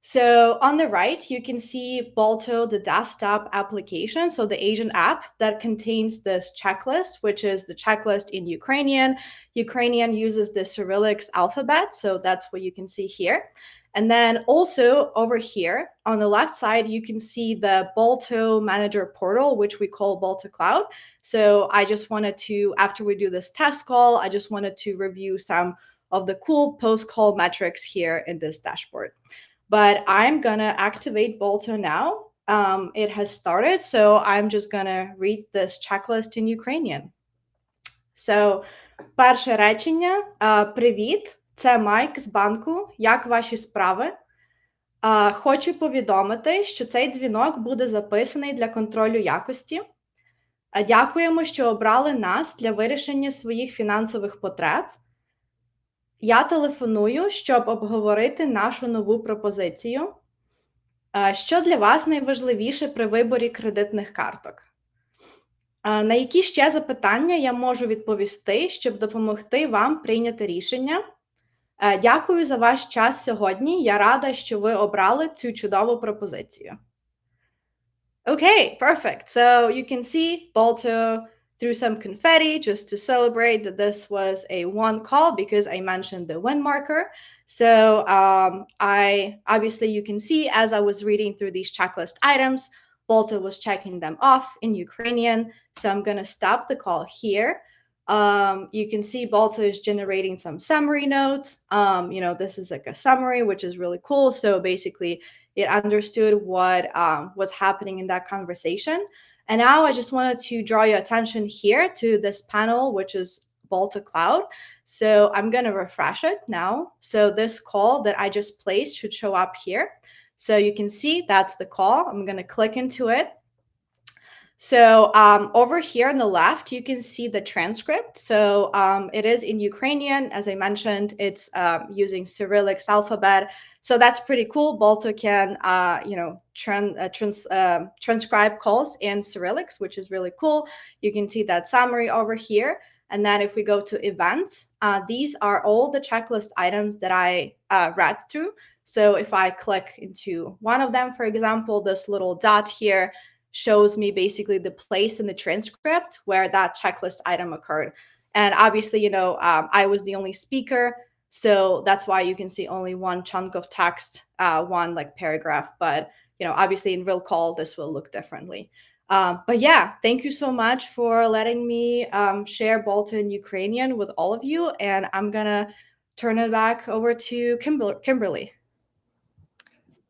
So on the right, you can see Balto, the desktop application, so the agent app that contains this checklist, which is the checklist in Ukrainian. Ukrainian uses the Cyrillic alphabet, so that's what you can see here. And then also over here on the left side, you can see the Balto Manager portal, which we call Balto Cloud. So I just wanted to, after we do this test call, I just wanted to review some of the cool post-call metrics here in this dashboard. But I'm gonna activate Balto now. It has started, so I'm just gonna read this checklist in Ukrainian. So, перше речення. Привіт, це Майк з банку. Як ваші справи? Хочу повідомити, що цей дзвінок буде записаний для контролю якості. Дякуємо, що обрали нас для вирішення своїх фінансових потреб. Я телефоную, щоб обговорити нашу нову пропозицію. Що для вас найважливіше при виборі кредитних карток? На які ще запитання я можу відповісти, щоб допомогти вам прийняти рішення? Дякую за ваш час сьогодні. Я рада, що ви обрали цю чудову пропозицію. Okay, perfect. So you can see Balto threw some confetti just to celebrate that this was a one call because I mentioned the win marker. So I obviously you can see as I was reading through these checklist items, Balto was checking them off in Ukrainian. So I'm going to stop the call here. You can see Balto is generating some summary notes. This is like a summary, which is really cool. So basically, it understood what was happening in that conversation. And now I just wanted to draw your attention here to this panel, which is Balto Cloud. So I'm going to refresh it now. So this call that I just placed should show up here. So you can see that's the call. I'm going to click into it. So over here on the left, you can see the transcript. So it is in Ukrainian. As I mentioned, it's using Cyrillic alphabet. So that's pretty cool. Balto can, transcribe calls in Cyrillics, which is really cool. You can see that summary over here. And then if we go to events, these are all the checklist items that I read through. So if I click into one of them, for example, this little dot here shows me basically the place in the transcript where that checklist item occurred. And obviously, I was the only speaker. So that's why you can see only one chunk of text, one like paragraph. But, obviously in real call, this will look differently. But yeah, thank you so much for letting me share Balto in Ukrainian with all of you. And I'm going to turn it back over to Kimberly.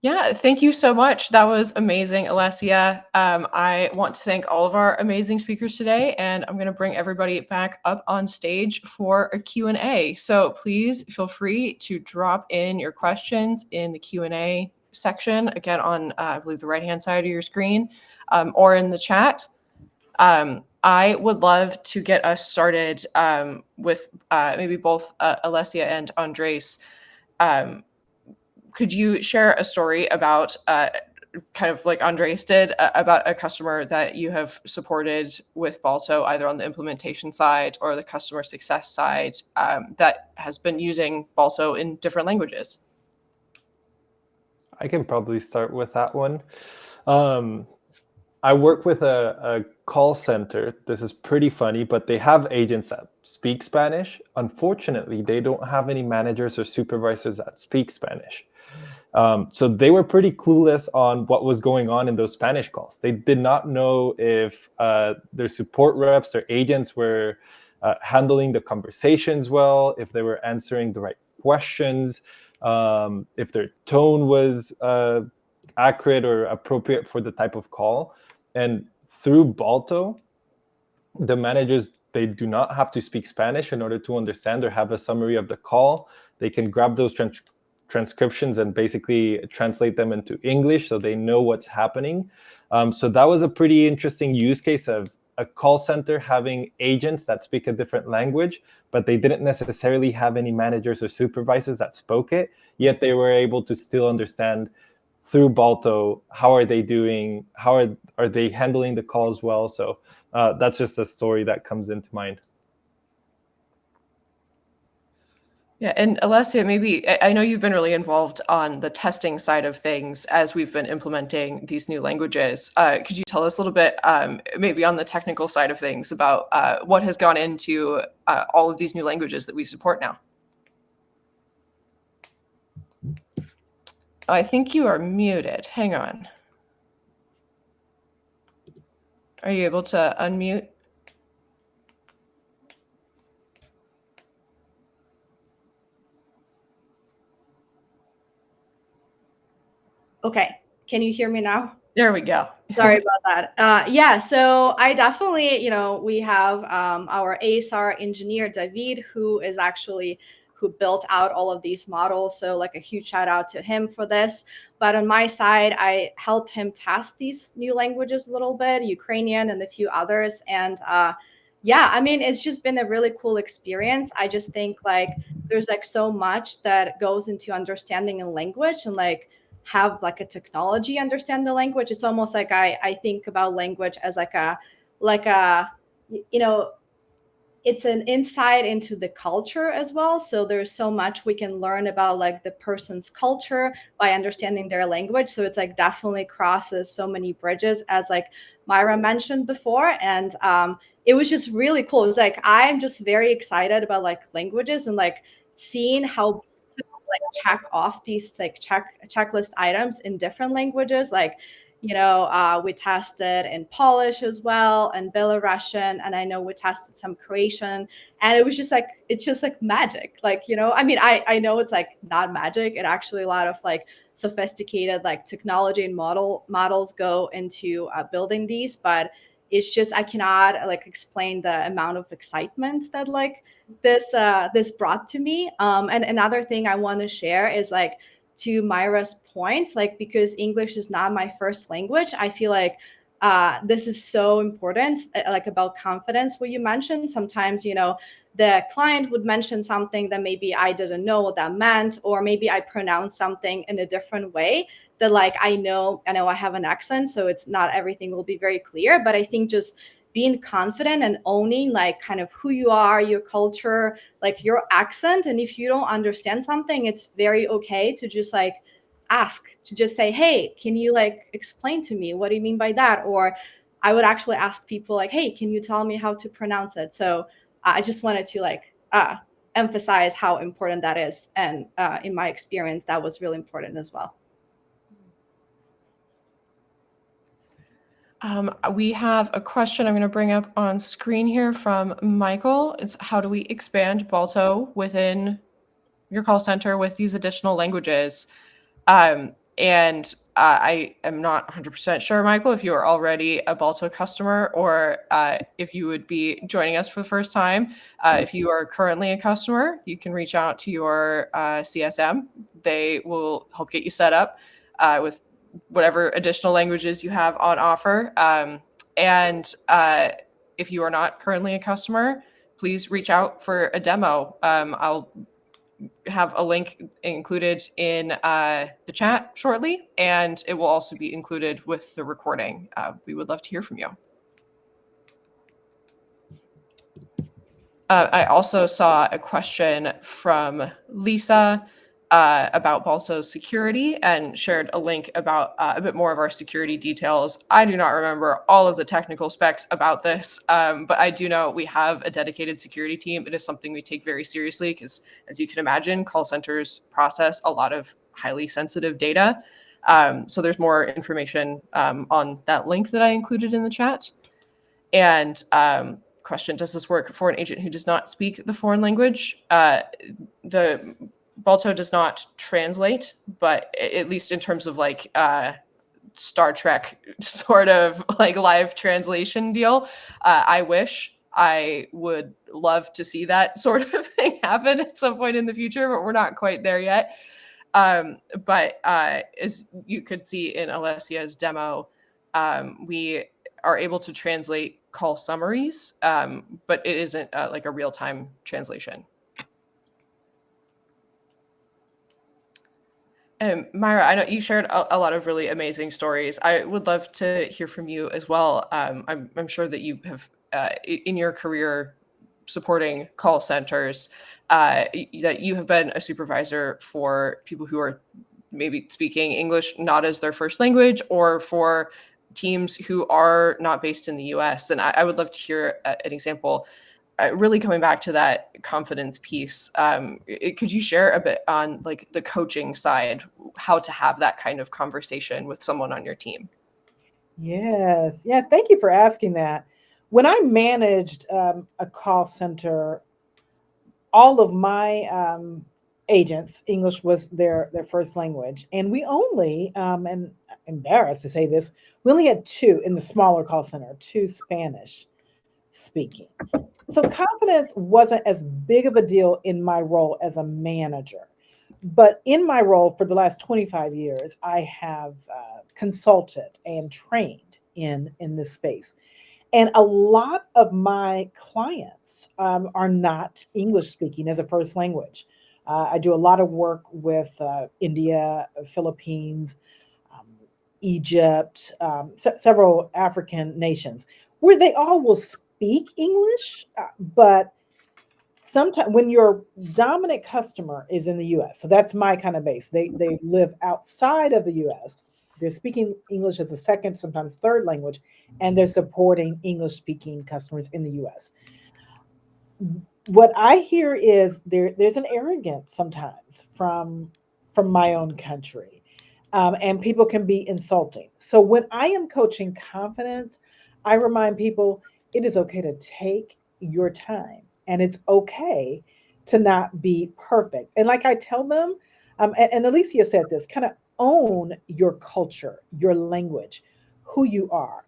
Yeah, thank you so much. That was amazing, Alessia. I want to thank all of our amazing speakers today, and I'm going to bring everybody back up on stage for a Q&A. So please feel free to drop in your questions in the Q&A section, again, on, I believe, the right-hand side of your screen, or in the chat. I would love to get us started with maybe both Alessia and Andres. Could you share a story about, kind of like Andres did, about a customer that you have supported with Balto, either on the implementation side or the customer success side, that has been using Balto in different languages? I can probably start with that one. I work with a call center. This is pretty funny, but they have agents that speak Spanish. Unfortunately, they don't have any managers or supervisors that speak Spanish. So they were pretty clueless on what was going on in those Spanish calls. They did not know if their support reps, their agents were handling the conversations well, if they were answering the right questions, if their tone was accurate or appropriate for the type of call. And through Balto, the managers, they do not have to speak Spanish in order to understand or have a summary of the call. They can grab those transcriptions and basically translate them into English so they know what's happening. So that was a pretty interesting use case of a call center having agents that speak a different language, but they didn't necessarily have any managers or supervisors that spoke it, yet they were able to still understand through Balto, how are they doing? How are they handling the calls well? So that's just a story that comes into mind. Yeah, and Alessia, maybe, I know you've been really involved on the testing side of things as we've been implementing these new languages. Could you tell us a little bit, maybe on the technical side of things, about what has gone into all of these new languages that we support now? I think you are muted. Hang on. Are you able to unmute? Okay, can you hear me now? There we go. Sorry about that. Yeah, so I definitely, we have our ASR engineer, David, who built out all of these models. So like a huge shout out to him for this. But on my side, I helped him test these new languages a little bit, Ukrainian and a few others. And Yeah, I mean, it's just been a really cool experience. I just think like there's like so much that goes into understanding a language and like have like a technology understand the language. It's almost like I think about language as like a you know, it's an insight into the culture as well. So there's so much we can learn about like the person's culture by understanding their language. So it's like definitely crosses so many bridges, as like Myra mentioned before. And it was just really cool. It was like I'm just very excited about like languages and like seeing how to like check off these like checklist items in different languages. Like we tested in Polish as well and Belarusian, and I know we tested some Croatian, and it was just like it's just like magic. Like, I mean, I know it's like not magic. It actually a lot of like sophisticated like technology and models go into building these, but it's just I cannot like explain the amount of excitement that like this brought to me. And another thing I want to share is like to Myra's point, like because English is not my first language, I feel like this is so important, like about confidence. What you mentioned, sometimes the client would mention something that maybe I didn't know what that meant, or maybe I pronounced something in a different way that like I know I have an accent, so it's not everything will be very clear. But I think just being confident and owning like kind of who you are, your culture, like your accent. And if you don't understand something, it's very okay to just like ask, to just say, hey, can you like explain to me what do you mean by that? Or I would actually ask people like, hey, can you tell me how to pronounce it? So I just wanted to like emphasize how important that is. And in my experience, that was really important as well. We have a question I'm going to bring up on screen here from Michael. It's how do we expand Balto within your call center with these additional languages? And I am not 100% sure, Michael, if you are already a Balto customer or if you would be joining us for the first time. If you are currently a customer, you can reach out to your CSM. They will help get you set up with whatever additional languages you have on offer. And if you are not currently a customer, please reach out for a demo. I'll have a link included in the chat shortly, and it will also be included with the recording. We would love to hear from you. I also saw a question from Lisa about Balto security and shared a link about a bit more of our security details. I do not remember all of the technical specs about this, but I do know we have a dedicated security team. It is something we take very seriously because, as you can imagine, call centers process a lot of highly sensitive data. So there's more information on that link that I included in the chat. And question, does this work for an agent who does not speak the foreign language? The Balto does not translate, but at least in terms of like Star Trek sort of like live translation deal, I wish I would love to see that sort of thing happen at some point in the future, but we're not quite there yet. But as you could see in Alessia's demo, we are able to translate call summaries, but it isn't like a real-time translation. Myra, I know you shared a lot of really amazing stories. I would love to hear from you as well. I'm sure that you have, in your career supporting call centers, that you have been a supervisor for people who are maybe speaking English not as their first language, or for teams who are not based in the US. And I would love to hear an example. Really coming back to that confidence piece, could you share a bit on like the coaching side, how to have that kind of conversation with someone on your team? Yes. Yeah. Thank you for asking that. When I managed a call center, all of my agents, English was their first language, and we only, and I'm embarrassed to say this, we only had two in the smaller call center, two Spanish speaking. So confidence wasn't as big of a deal in my role as a manager. But in my role for the last 25 years, I have consulted and trained in this space. And a lot of my clients are not English speaking as a first language. I do a lot of work with India, Philippines, um, Egypt, several African nations, where they all will speak English, but sometimes when your dominant customer is in the US, so that's my kind of base. They live outside of the US. They're speaking English as a second, sometimes third language, and they're supporting English speaking customers in the US. What I hear is there's an arrogance sometimes from my own country, and people can be insulting. So when I am coaching confidence, I remind people it is okay to take your time, and it's okay to not be perfect. And like I tell them, and Alicia said this, kind of own your culture, your language, who you are.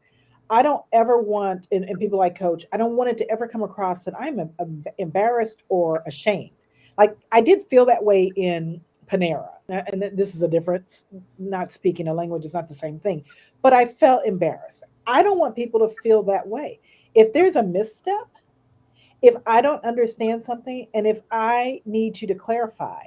I don't ever want, and people I coach, I don't want it to ever come across that I'm embarrassed or ashamed. Like I did feel that way in Panera, and this is a difference. Not speaking a language is not the same thing, but I felt embarrassed. I don't want people to feel that way. If there's a misstep, if I don't understand something, and if I need you to clarify,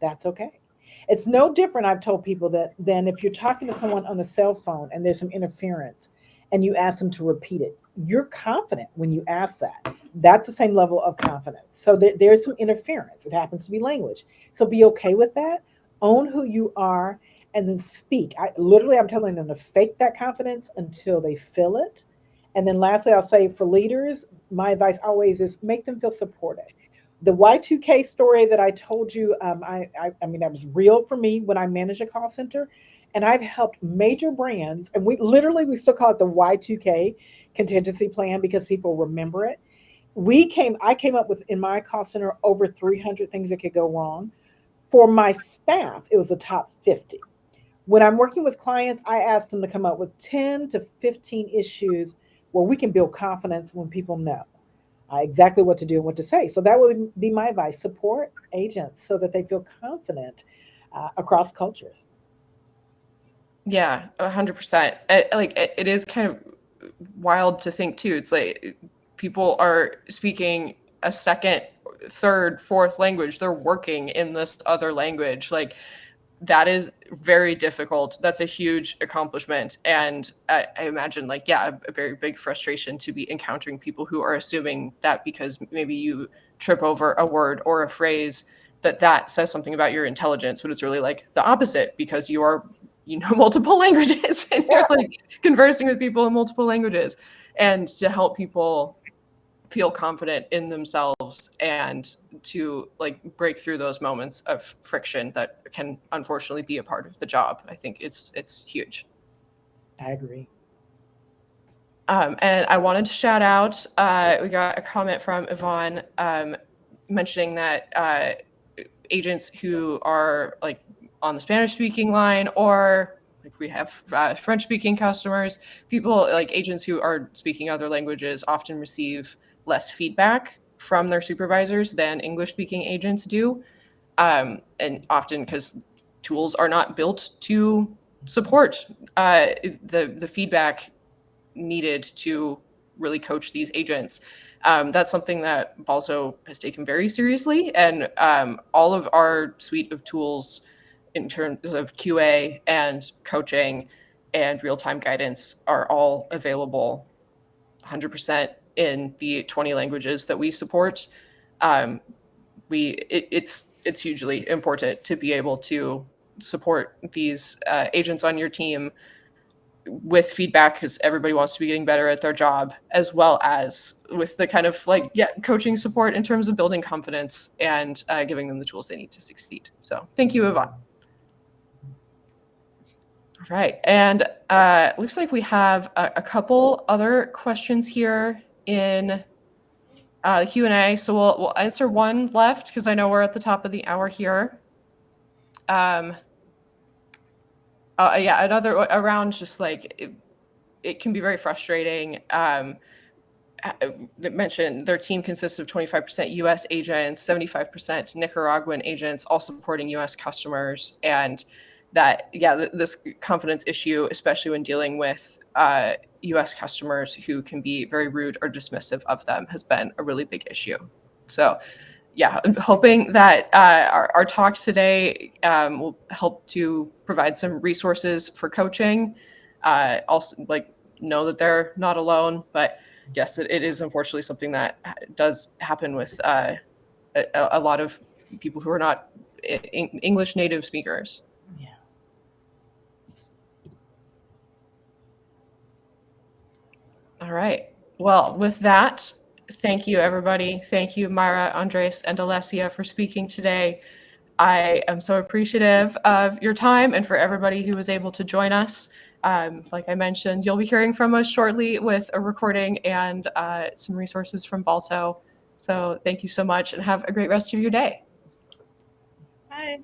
that's okay. It's no different, I've told people, that than if you're talking to someone on a cell phone and there's some interference and you ask them to repeat it. You're confident when you ask that. That's the same level of confidence. So there's some interference. It happens to be language. So be okay with that. Own who you are and then speak. I'm telling them to fake that confidence until they feel it. And then lastly, I'll say for leaders, my advice always is make them feel supported. The Y2K story that I told you, I mean, that was real for me when I managed a call center. And I've helped major brands, and we still call it the Y2K contingency plan because people remember it. I came up with in my call center over 300 things that could go wrong. For my staff, it was a top 50. When I'm working with clients, I ask them to come up with 10 to 15 issues where we can build confidence when people know exactly what to do and what to say. So that would be my advice. Support agents so that they feel confident across cultures. Yeah, 100%. It is kind of wild to think too. It's like people are speaking a second, third, fourth language. They're working in this other language. Like that is very difficult. That's a huge accomplishment. And I imagine a very big frustration to be encountering people who are assuming that because maybe you trip over a word or a phrase that says something about your intelligence, but it's really like the opposite because you are, multiple languages and you're like conversing with people in multiple languages. And to help people feel confident in themselves and to break through those moments of friction that can unfortunately be a part of the job. I think it's huge. I agree. And I wanted to shout out, we got a comment from Yvonne mentioning that agents who are on the Spanish speaking line, or if we have French speaking customers, people agents who are speaking other languages often receive less feedback from their supervisors than English speaking agents do. And often because tools are not built to support the feedback needed to really coach these agents. That's something that Balto has taken very seriously. And all of our suite of tools in terms of QA and coaching and real-time guidance are all available 100% in the 20 languages that we support. It's hugely important to be able to support these agents on your team with feedback because everybody wants to be getting better at their job, as well as with the kind of coaching support in terms of building confidence and giving them the tools they need to succeed. So thank you, Yvonne. All right, and looks like we have a couple other questions here in the Q&A. So we'll answer one left because I know we're at the top of the hour here. Another around just it can be very frustrating. That mentioned their team consists of 25% US agents, 75% Nicaraguan agents, all supporting US customers. And that this confidence issue, especially when dealing with U.S. customers who can be very rude or dismissive of them, has been a really big issue. So yeah, I'm hoping that our talk today will help to provide some resources for coaching. Also, like, know that they're not alone, but yes, it is unfortunately something that does happen with a lot of people who are not English native speakers. Yeah. All right. Well, with that, thank you, everybody. Thank you, Myra, Andres, and Alessia for speaking today. I am so appreciative of your time and for everybody who was able to join us. Like I mentioned, you'll be hearing from us shortly with a recording and some resources from Balto. So thank you so much and have a great rest of your day. Bye.